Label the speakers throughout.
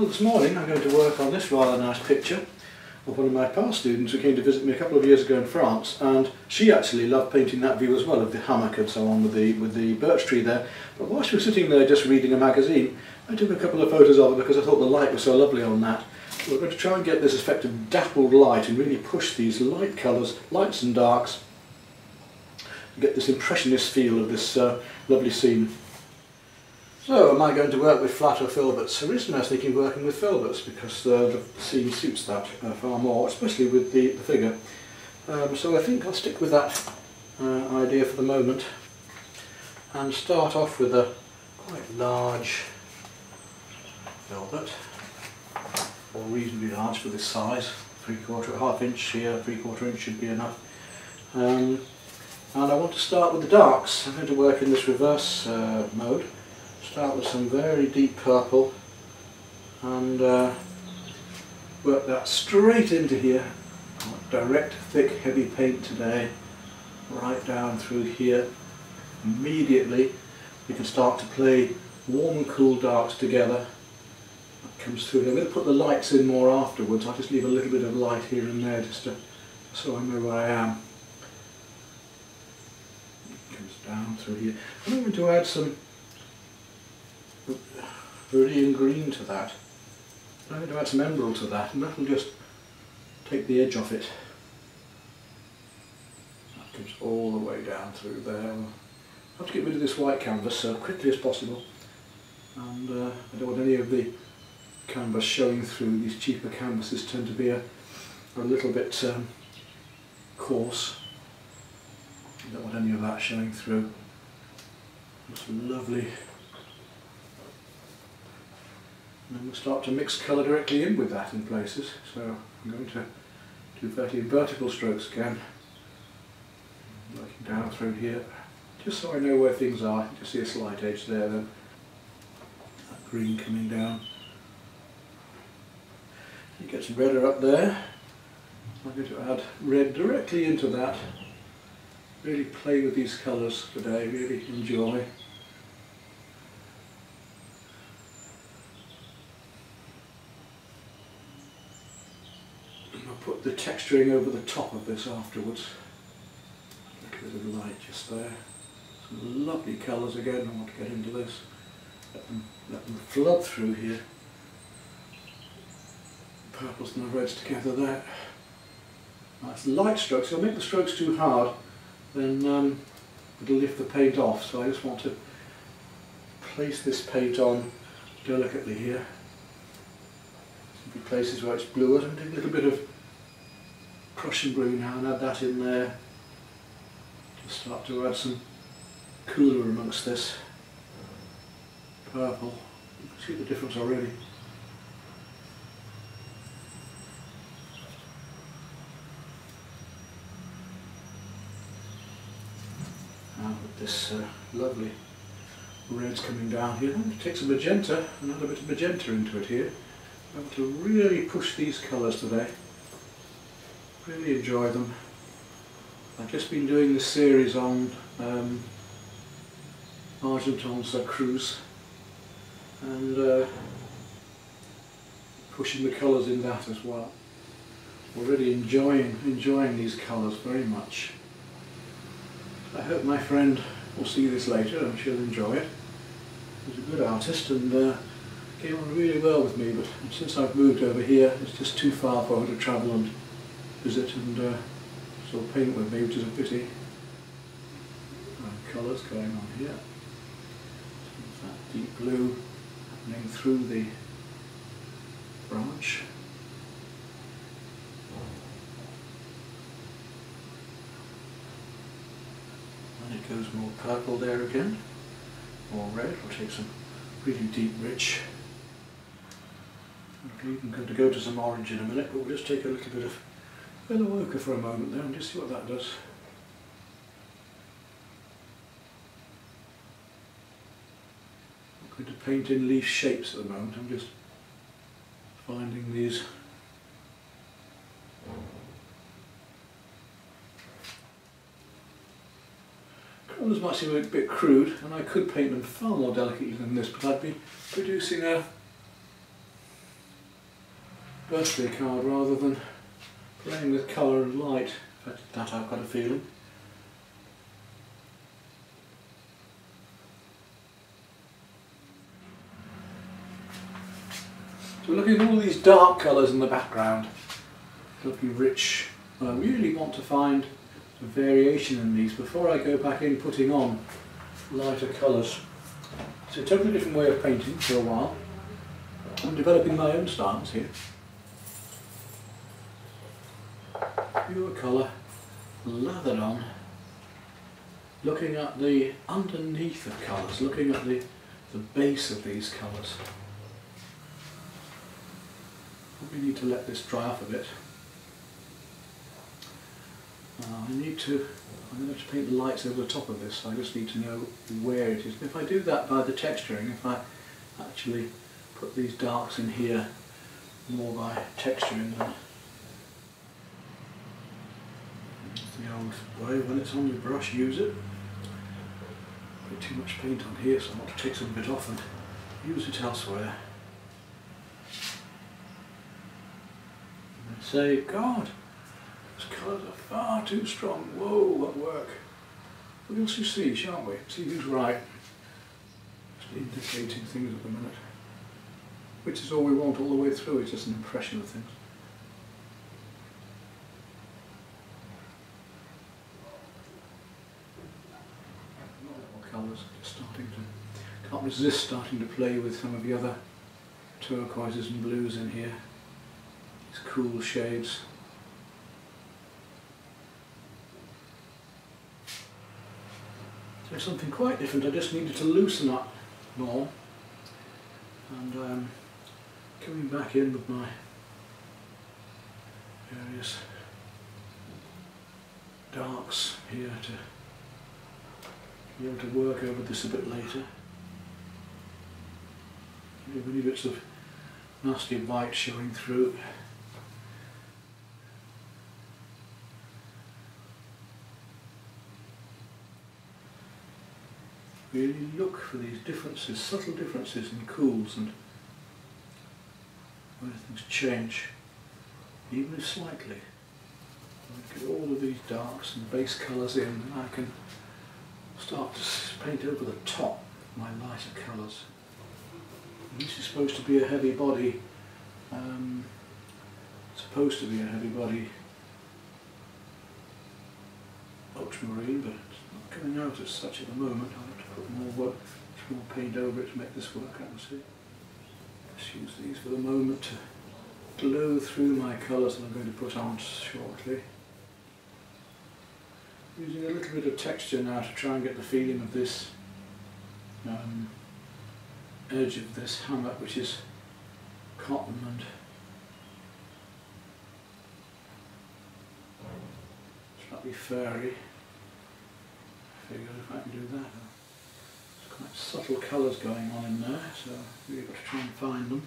Speaker 1: Well, this morning I'm going to work on this rather nice picture of one of my past students who came to visit me a couple of years ago in France, and she actually loved painting that view as well, of the hammock and so on with the birch tree there. But while she was sitting there just reading a magazine, I took a couple of photos of her because I thought the light was so lovely on that. So we're going to try and get this effect of dappled light and really push these light colours, lights and darks, and get this impressionist feel of this lovely scene. So, am I going to work with flat or filberts? Originally I was thinking working with filberts because the scene suits that far more, especially with the figure. So I think I'll stick with that idea for the moment and start off with a quite large filbert, or reasonably large for this size, half inch here, 3/4 inch should be enough. And I want to start with the darks. I'm going to work in this reverse mode. Start with some very deep purple and work that straight into here. Direct, thick, heavy paint today, right down through here. Immediately you can start to play warm and cool darks together. That comes through. I'm going to put the lights in more afterwards. I'll just leave a little bit of light here and there just so I know where I am. It comes down through here. I'm going to add some Viridian green to that. I'm going to add some emerald to that, and that will just take the edge off it. That comes all the way down through there. I'll have to get rid of this white canvas so quickly as possible, and I don't want any of the canvas showing through. These cheaper canvases tend to be a little bit coarse. I don't want any of that showing through. It's lovely. And then we'll start to mix colour directly in with that in places. So I'm going to do vertical strokes again, working down through here, just so I know where things are. You can see a slight edge there then. That green coming down. You get some redder up there. I'm going to add red directly into that. Really play with these colours today, really enjoy. Put the texturing over the top of this afterwards. A little bit of light just there. Some lovely colours again. I want to get into this. Let them flood through here. Purples and the reds together there. Nice light strokes. If I make the strokes too hard, then it'll lift the paint off. So I just want to place this paint on delicately here. Some places where it's bluer. I'm doing a little bit of Prussian blue now and add that in there. Just start to add some cooler amongst this purple. You can see the difference already. Now with this lovely reds coming down here, I'm going to take some magenta and add a bit of magenta into it here. I'm going to really push these colours today. Really enjoy them. I've just been doing this series on Argenton's cruise and pushing the colours in that as well. Already enjoying these colours very much. I hope my friend will see this later and she'll enjoy it. She's a good artist and came on really well with me, but since I've moved over here it's just too far for her to travel and visit and sort of paint with me, which is a pity. Colours going on here. That deep blue happening through the branch. And it goes more purple there again, more red. We'll take some really deep rich. I'm even going to go to some orange in a minute, but we'll just take a little bit of yellow ochre for a moment there and just see what that does. I'm going to paint in leaf shapes at the moment. I'm just finding these colours might seem a bit crude, and I could paint them far more delicately than this, but I'd be producing a birthday card rather than playing with colour and light. In fact, that I've got a feeling. So looking at all these dark colours in the background, looking rich, I really want to find a variation in these before I go back in putting on lighter colours. It's a totally different way of painting for a while. I'm developing my own styles here. Pure colour, lathered on, looking at the underneath of colours, looking at the base of these colours. We need to let this dry off a bit. I'm going to have to paint the lights over the top of this, so I just need to know where it is. If I do that by the texturing, if I actually put these darks in here more by texturing them. It's the old way, when it's on your brush, use it. Put too much paint on here, so I want to take some bit off and use it elsewhere. And say, God, those colours are far too strong. Whoa, what work. We'll just see, shan't we? See who's right. Just indicating things at the minute. Which is all we want all the way through, it's just an impression of things. Colours, just starting to, can't resist starting to play with some of the other turquoises and blues in here. These cool shades. So something quite different, I just needed to loosen up more. And coming back in with my various darks here to be able to work over this a bit later. Any bits of nasty white showing through. Really look for these differences, subtle differences in cools and where things change, even if slightly. I get all of these darks and base colours in, and I can start to paint over the top my lighter colours. And this is supposed to be a heavy body, ultramarine, but it's not coming out as such at the moment. I'll have to put more paint over it to make this work out, see. Just use these for the moment to glow through my colours that I'm going to put on shortly. Using a little bit of texture now to try and get the feeling of this edge of this hammock, which is cotton and slightly furry. I figured if I can do that, there's quite subtle colours going on in there, so we've got to try and find them.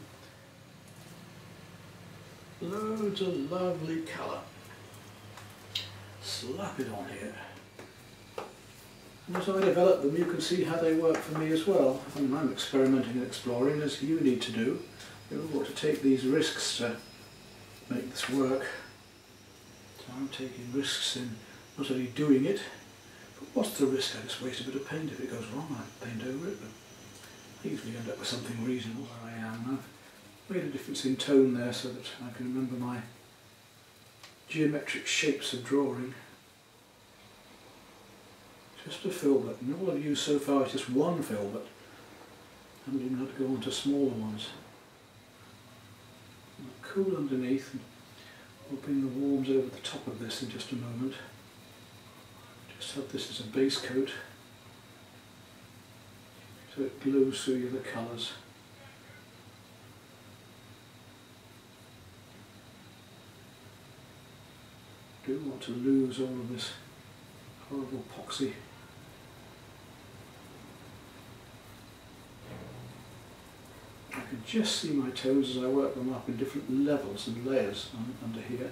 Speaker 1: Loads of lovely colour. Slap it on here. And as I develop them, you can see how they work for me as well. And I'm experimenting and exploring, as you need to do. You've got to take these risks to make this work. So I'm taking risks in not only doing it, but what's the risk? I just waste a bit of paint. If it goes wrong, I paint over it, but I usually end up with something reasonable where I am. I've made a difference in tone there so that I can remember my geometric shapes of drawing. Just a filbert, and all I've used so far is just one filbert. I haven't even had to go on to smaller ones. Cool underneath, and we'll bring the warms over the top of this in just a moment. Just have this as a base coat so it glows through the other colours. I do want to lose all of this horrible epoxy. I can just see my toes as I work them up in different levels and layers under here.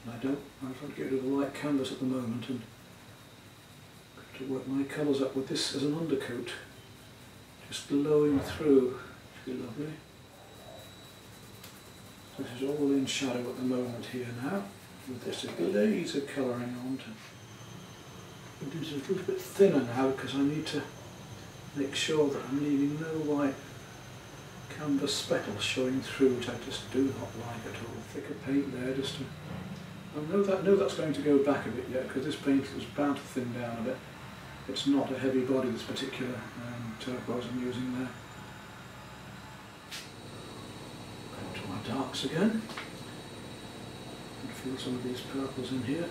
Speaker 1: And I'm trying to get rid of the light canvas at the moment and to work my colours up with this as an undercoat, just glowing through, which would be lovely. This is all in shadow at the moment here now, with this glaze of colouring on to. It is a little bit thinner now because I need to make sure that I'm leaving no white canvas speckles showing through, which I just do not like at all. Thicker paint there, just to. I know that's going to go back a bit yet because this paint was bound to thin down a bit. It's not a heavy body, this particular turquoise I'm using there. Back to my darks again. And feel some of these purples in here.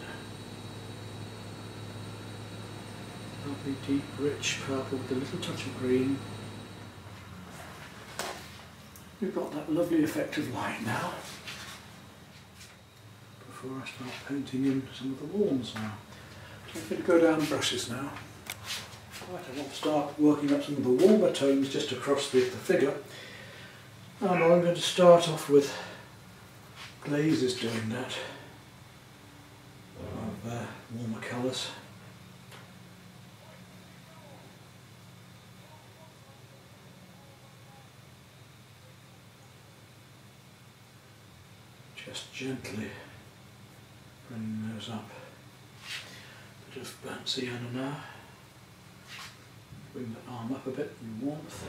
Speaker 1: Lovely deep rich purple with a little touch of green. We've got that lovely effect of light now. Before I start painting in some of the warms now. So I'm going to go down brushes now. Right, I want to start working up some of the warmer tones just across the figure. And I'm going to start off with glazes doing that. Of warmer colours. Just gently bringing those up. Bit of burnt sienna now. Bring the arm up a bit in warmth.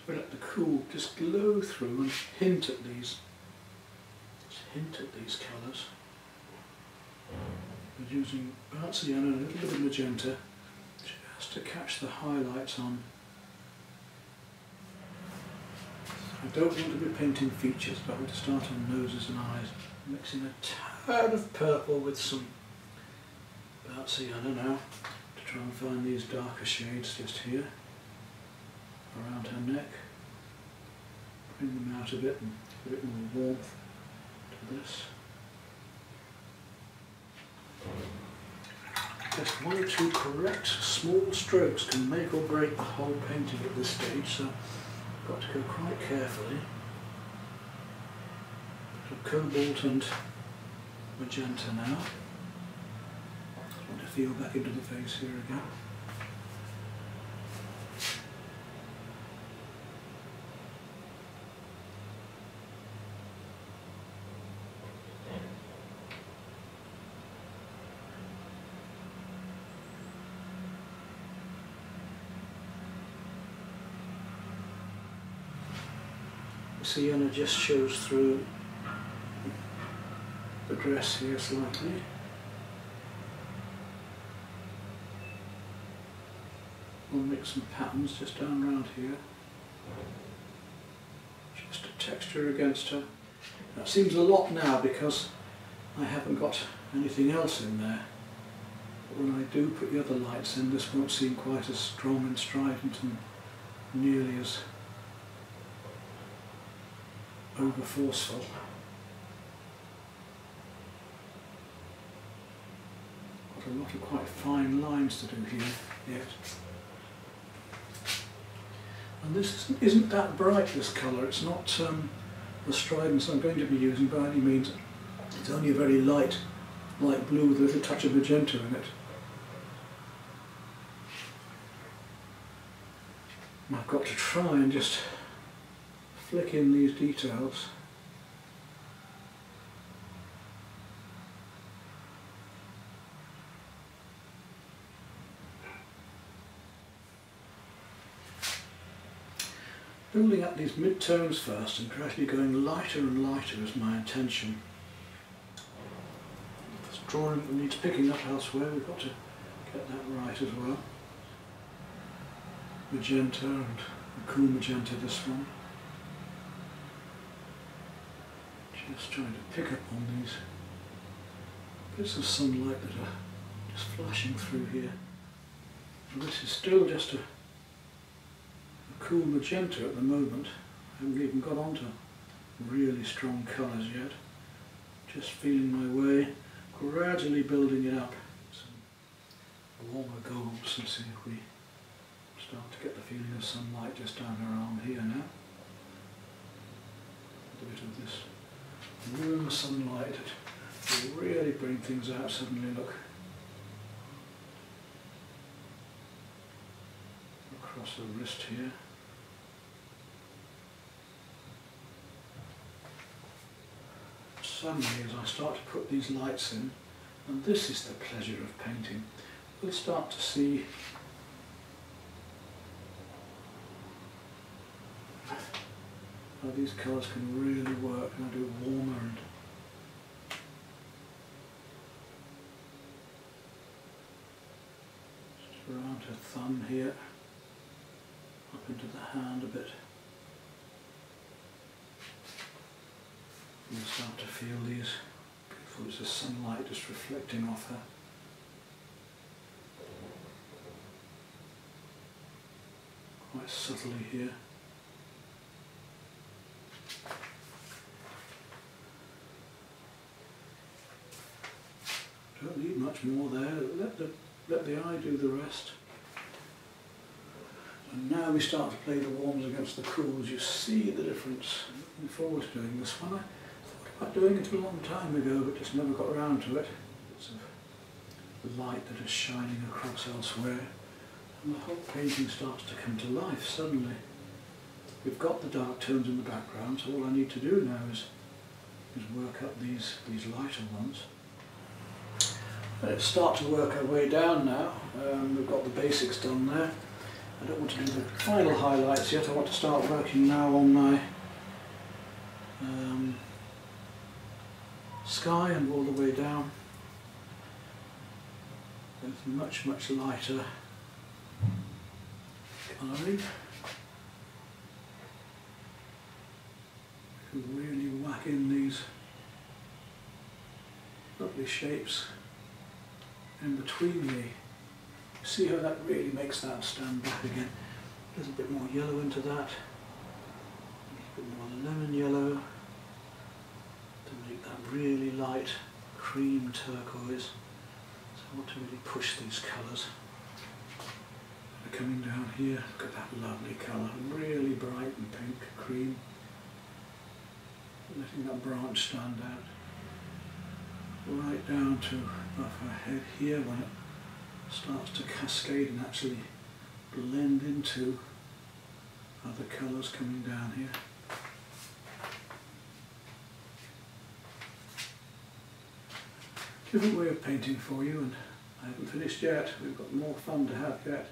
Speaker 1: Let the cool just glow through and hint at these colours. I'm using burnt sienna and a little bit of magenta just to catch the highlights on. I don't want to be painting features, but I want to start on noses and eyes. Mixing a tad of purple with some burnt sienna now to try and find these darker shades just here. Around her neck, bring them out a bit and give a bit more warmth to this. Just one or two correct small strokes can make or break the whole painting at this stage, so I've got to go quite carefully. Bit of cobalt and magenta now. Just want to feel back into the face here again. Sienna just shows through the dress here slightly. We'll mix some patterns just down around here. Just a texture against her. That seems a lot now because I haven't got anything else in there. But when I do put the other lights in, this won't seem quite as strong and strident and nearly as over forceful. Got a lot of quite fine lines to do here yet. And this isn't that bright, this colour. It's not the stridence I'm going to be using by any means. It's only a very light blue with a little touch of magenta in it. And I've got to try and just flick in these details. Building up these mid-tones first and gradually going lighter and lighter is my intention. If this drawing needs picking up elsewhere, we've got to get that right as well. Magenta and a cool magenta, this one. Just trying to pick up on these bits of sunlight that are just flashing through here. And this is still just a cool magenta at the moment. I haven't even got onto really strong colours yet. Just feeling my way. gradually building it up. Some warmer golds, and see if we start to get the feeling of sunlight just down her arm here now. A bit of this warm sunlight will really bring things out suddenly, look. Across the wrist here. Suddenly, as I start to put these lights in, and this is the pleasure of painting, we'll start to see how these colours can really work, and I do warmer and just around her thumb here, up into the hand a bit. You'll start to feel these beautiful bits of sunlight just reflecting off her. Quite subtly here. Don't need much more there. Let the eye do the rest. And now we start to play the warms against the cools. You see the difference. Looking forward to doing this one. I thought about doing it a long time ago, but just never got around to it. It's a light that is shining across elsewhere, and the whole painting starts to come to life suddenly. We've got the dark tones in the background, so all I need to do now is work up these lighter ones. Let's start to work our way down now. We've got the basics done there. I don't want to do the final highlights yet. I want to start working now on my sky and all the way down. With much lighter colouring. You can really whack in these lovely shapes in between the. See how that really makes that stand back again. A little bit more yellow into that. A little bit more lemon yellow to make that really light cream turquoise. So I want to really push these colours. They're coming down here. Look at that lovely colour, really bright and pink cream. Letting that branch stand out. Right down to above her head here when it starts to cascade and actually blend into other colours coming down here. Different way of painting for you, and I haven't finished yet. We've got more fun to have yet.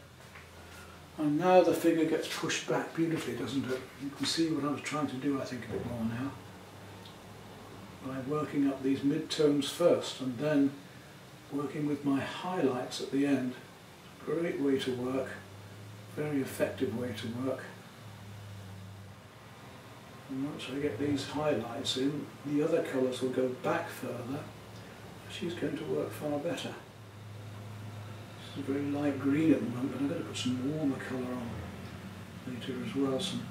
Speaker 1: And now the figure gets pushed back beautifully, doesn't it? You can see what I was trying to do, I think, a bit more now. By working up these mid-tones first and then working with my highlights at the end. Great way to work, very effective way to work. And once I get these highlights in, the other colours will go back further. She's going to work far better. This is very light green at the moment, but I'm going to put some warmer colour on later as well, some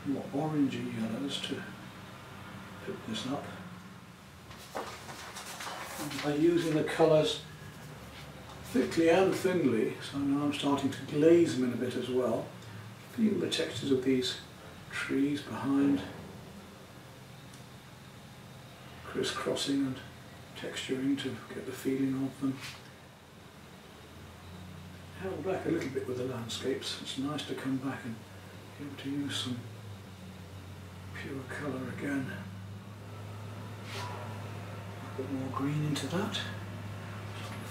Speaker 1: more orangey yellows to pick this up. And by using the colours thickly and thinly, so now I'm starting to glaze them in a bit as well, feel the textures of these trees behind, crisscrossing and texturing to get the feeling of them. Held back a little bit with the landscapes. It's nice to come back and be able to use some pure colour again. A bit more green into that.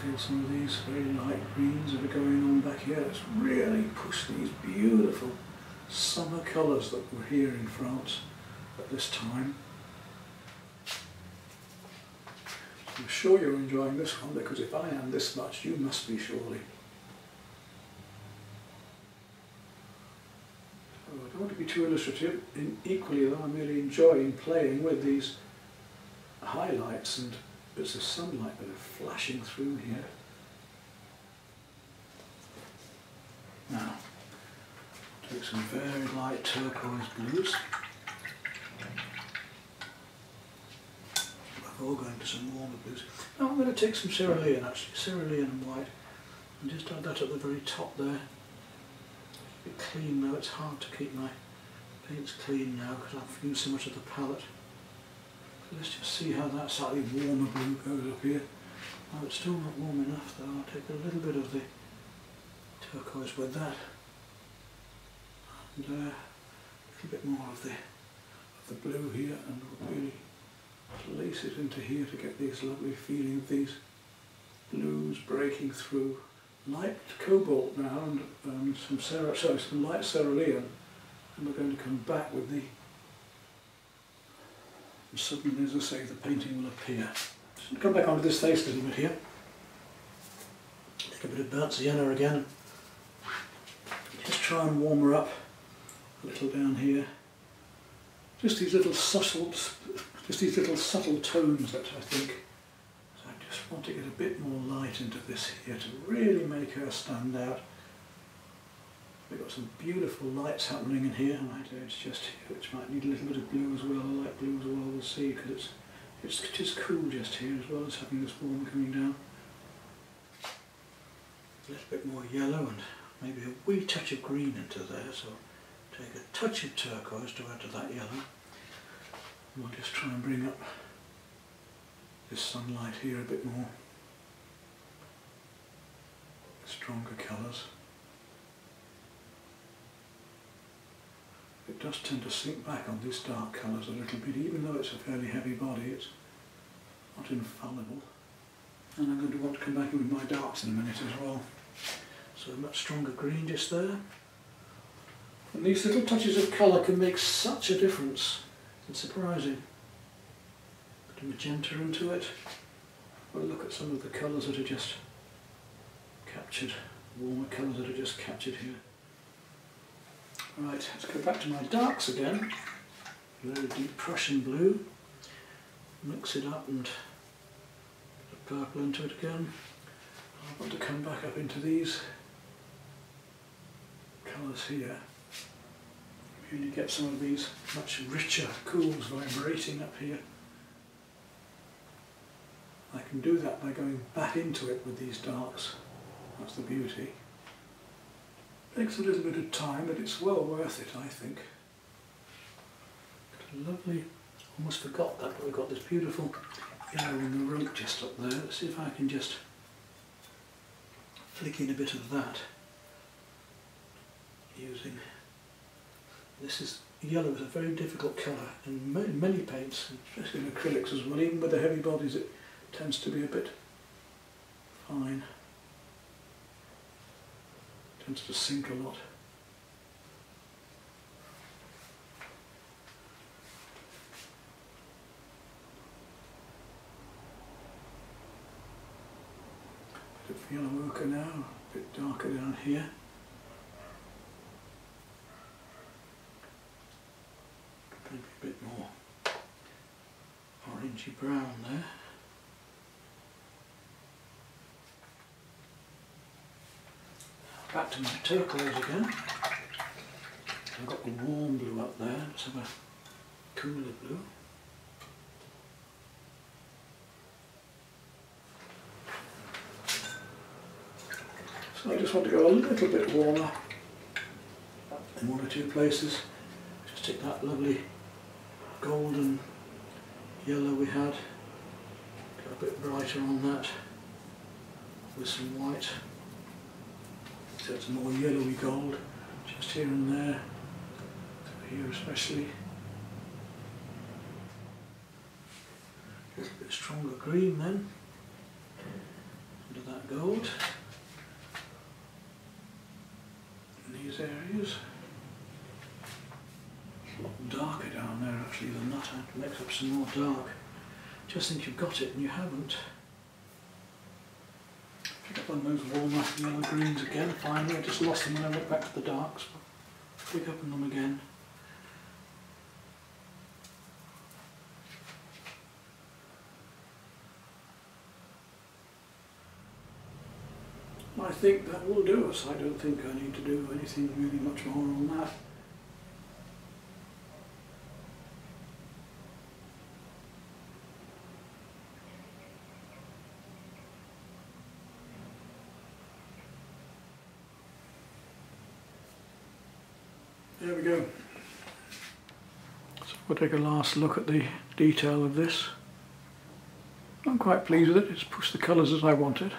Speaker 1: Feel some of these very light greens that are going on back here. Let's really push these beautiful summer colours that were here in France at this time. I'm sure you're enjoying this one, because if I am this much, you must be surely. So I don't want to be too illustrative. Equally though, I'm really enjoying playing with these highlights and bits of sunlight that are flashing through here. Now, take some very light turquoise blues. before going to some warmer blues. Now I'm going to take some cerulean, actually, cerulean and white, and just add that at the very top there. A bit clean now, it's hard to keep my paints clean now because I've used so much of the palette. So let's just see how that slightly warmer blue goes up here. Oh, it's still not warm enough though. I'll take a little bit of the turquoise with that, and a little bit more of the blue here, and we'll really place it into here to get this lovely feeling of these blues breaking through. Light cobalt now and some light cerulean, and we're going to come back with the. And suddenly, as I say, the painting will appear. So come back onto this face a little bit here. Take a bit of burnt sienna again. Just try and warm her up a little down here. Just these little subtle tones that I think. So I just want to get a bit more light into this here to really make her stand out. We've got some beautiful lights happening in here, and it's just here, which might need a little bit of blue as well, a light blue as well, we'll see, because it's just cool just here as well as having this warm coming down. A little bit more yellow and maybe a wee touch of green into there, so take a touch of turquoise to add to that yellow. And we'll just try and bring up this sunlight here a bit more. Stronger colours. It does tend to sink back on these dark colours a little bit, even though it's a fairly heavy body, it's not infallible. And I'm going to want to come back in with my darks in a minute as well. So a much stronger green just there. And these little touches of colour can make such a difference. It's surprising. Put a magenta into it. We'll look at some of the colours that are just captured, warmer colours that are just captured here. Right, let's go back to my darks again. Very deep Prussian blue. Mix it up and put a purple into it again. I want to come back up into these colours here. Really get some of these much richer cools vibrating up here. I can do that by going back into it with these darks. That's the beauty. Takes a little bit of time, but it's well worth it, I think. Lovely, almost forgot that, but we've got this beautiful yellow in the rope just up there. Let's see if I can just flick in a bit of that using, this is, yellow is a very difficult colour in many paints, especially in acrylics as well. Even with the heavy bodies it tends to be a bit fine. Tends to sink a lot. Bit of yellow ochre now, a bit darker down here. Maybe a bit more orangey brown there. Back to my turquoise again. I've got the warm blue up there, let's have a cooler blue. So I just want to go a little bit warmer in one or two places. Just take that lovely golden yellow we had, go a bit brighter on that with some white. So it's more yellowy gold, just here and there, here especially. Just a bit stronger green then, under that gold. In these areas. It's a lot darker down there actually than that. I have to mix up some more dark. Just think you've got it and you haven't. Pick up on those warmer yellow greens again, finally. I just lost them when I went back to the darks. Pick up on them again. I think that will do us. I don't think I need to do anything really much more on that. There we go. So we'll take a last look at the detail of this. I'm quite pleased with it. It's pushed the colours as I wanted.